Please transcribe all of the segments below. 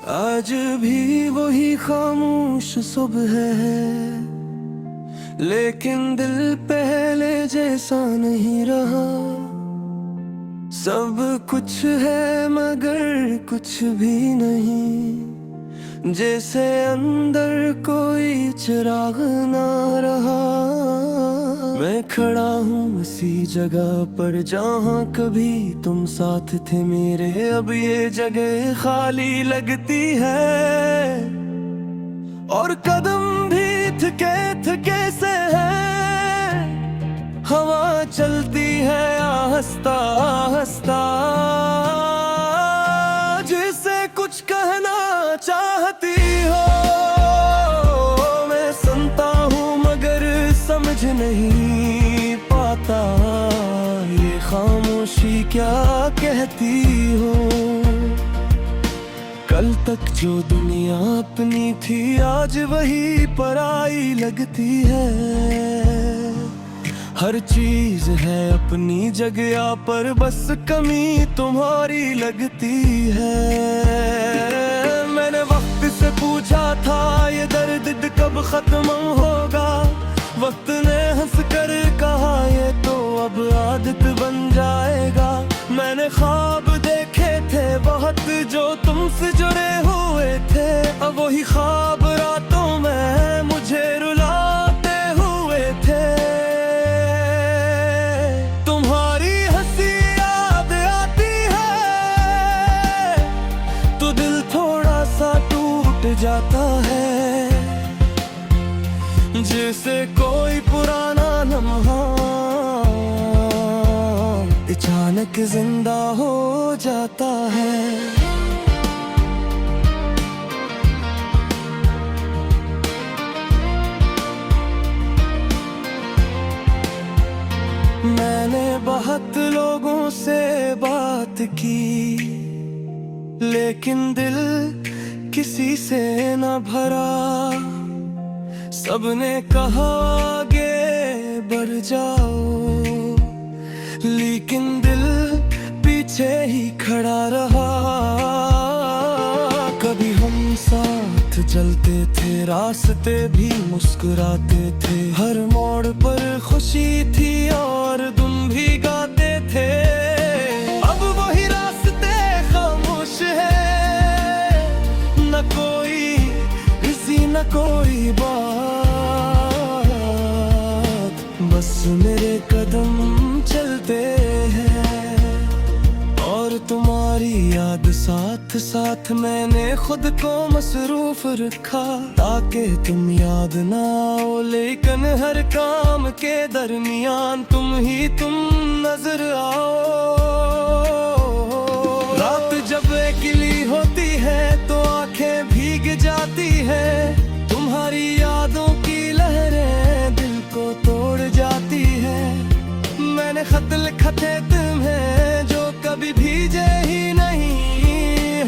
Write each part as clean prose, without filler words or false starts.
आज भी वही खामोश सुबह है, लेकिन दिल पहले जैसा नहीं रहा। सब कुछ है मगर कुछ भी नहीं, जैसे अंदर कोई चिराग ना रहा। मैं खड़ा हूँ उसी जगह पर जहाँ कभी तुम साथ थे मेरे। अब ये जगह खाली लगती है और कदम भी थके थके से है। हवा चलती है आहिस्ता आहिस्ता, जिसे कुछ कहना चाहती हो। मैं सुनता हूँ मगर समझ नहीं पाता, ये खामोशी क्या कहती हो। कल तक जो दुनिया अपनी थी आज वही पराई लगती है। हर चीज है अपनी जगह पर, बस कमी तुम्हारी लगती है। मैंने वक्त से पूछा था ये दर्द कब खत्म होगा। वक्त ने हंस कर कहा ये तो अब आदत बन जाएगा। मैंने ख्वाब देखे थे बहुत जो तुमसे जुड़े हुए थे, अब वही ख्वाब रातों में मुझे रुलाते हुए थे। तुम्हारी हंसी याद आती है तो दिल थोड़ा सा टूट जाता है, जैसे कोई पुराना लम्हा अचानक जिंदा हो जाता है। मैंने बहुत लोगों से बात की, लेकिन दिल किसी से न भरा। सबने कहा आगे बढ़ जाओ, लेकिन दिल पीछे ही खड़ा रहा। कभी हम साथ चलते थे, रास्ते भी मुस्कुराते थे। हर मोड़ पर खुशी थी और तुम भी गाते थे। अब वही रास्ते खामोश है, न कोई किसी न कोई बात। बस मेरे कदम चलते हैं और तुम्हारी याद साथ साथ। मैंने खुद को मसरूफ रखा ताकि तुम याद ना आओ, लेकिन हर काम के दरमियान तुम ही तुम नजर आओ। रात जब अकेली होती है तो आंखें भीग जाती है। तुम्हारी यादों की लहरें दिल को तोड़ जाती है। मैंने खत लिखे थे तुम्हें जो कभी भीजे ही नहीं।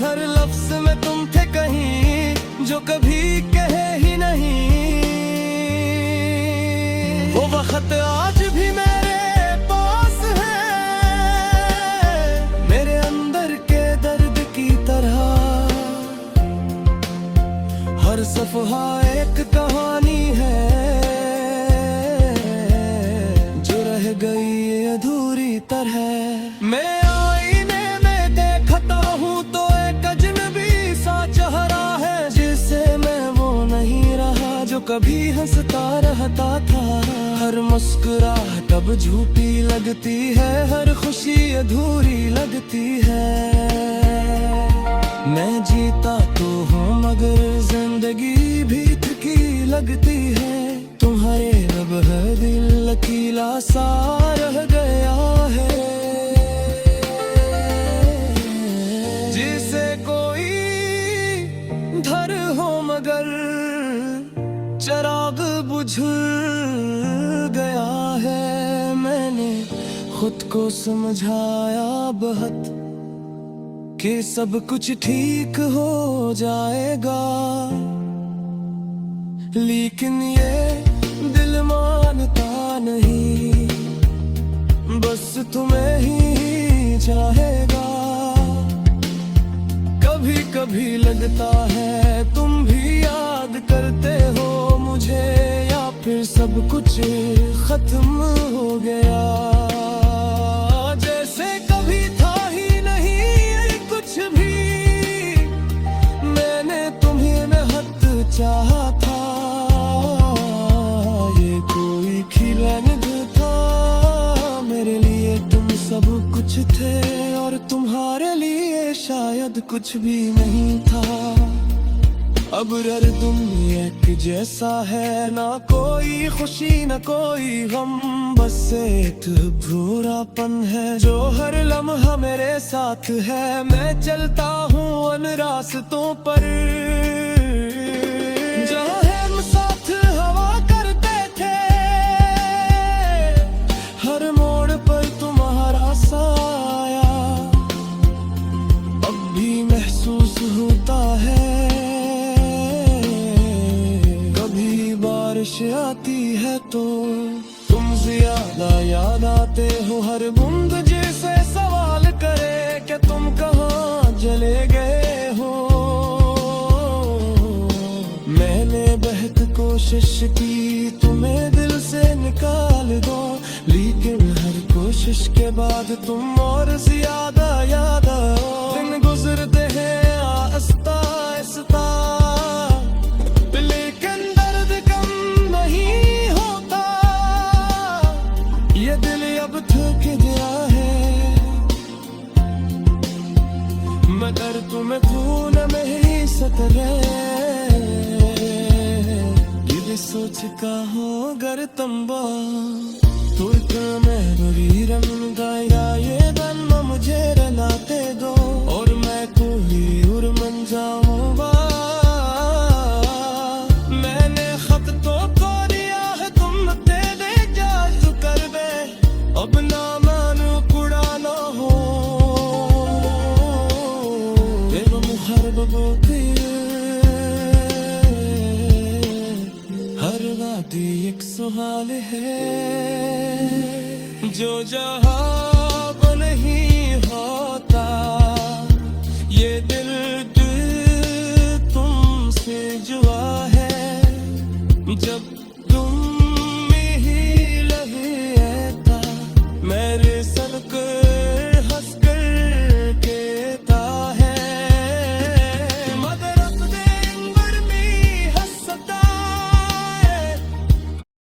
हर लफ्ज में तुम थे कहीं जो कभी कहे ही नहीं। वो वक्त आज भी मेरे पास है, मेरे अंदर के दर्द की तरह। हर सफहा एक कहानी है जो रह गई अधूरी तरह। मैं आईने में देखता हूँ तो एक अजनबी सा चेहरा है, जिसे मैं वो नहीं रहा जो कभी हंसता रहता था। हर मुस्कुराहट अब झूठी लगती है, हर खुशी अधूरी लगती है। मैं जीता तो हूँ मगर जिंदगी भी थकी लगती है। तुम्हारे अब है दिल लकीला सा रह गया है, जिसे कोई धर हो मगर चिराग बुझ गया है। मैंने खुद को समझाया बहुत कि सब कुछ ठीक हो जाएगा, लेकिन ये दिल मानता नहीं। बस तुम्हें ही चाहेगा। कभी कभी लगता लगता है तुम भी याद करते हो मुझे, या फिर सब कुछ खत्म हो गया। जैसे कभी था ही नहीं ये कुछ भी, मैंने तुम्हें बेहद चाहा था। ये कोई खिलौना था मेरे लिए, तुम सब कुछ थे और तुम्हारे लिए शायद कुछ भी नहीं था। अब हर तुम एक जैसा है, ना कोई खुशी ना कोई गम, बस एक बुरापन है जो हर लम्हा मेरे साथ है। मैं चलता हूँ उन रास्तों पर जहाँ हम साथ हवा करते थे, हर मोड़ पर तुम्हारा साया अब भी महसूस होता है। बारिश आती है तो तुम ज्यादा याद आते हो, हर बूंद जैसे सवाल करे कि तुम कहाँ चले गए हो। मैंने बहुत कोशिश की तुम्हें दिल से निकाल दो, लेकिन हर कोशिश के बाद तुम और ज्यादा याद आओ। दिन गुजरते हैं आहिस्ता आहिस्ता, ये दिल अब थक गया है, मगर तुम्हें भूलने में ही सतरे। ये सोच का हो गर तंबा तुर्क में बुरी रंग गाया, ये दम मुझे रलाते दो और मैं कोई और मन जाऊंगा। मैंने खत तो को दिया है, तुम तेरे जाज कर दे, अब ना मानो पुराना हो। बेगम हर हर वादी एक सुहाल है जो जहाँ नहीं होता। ये दिल तुमसे जुआ है, जब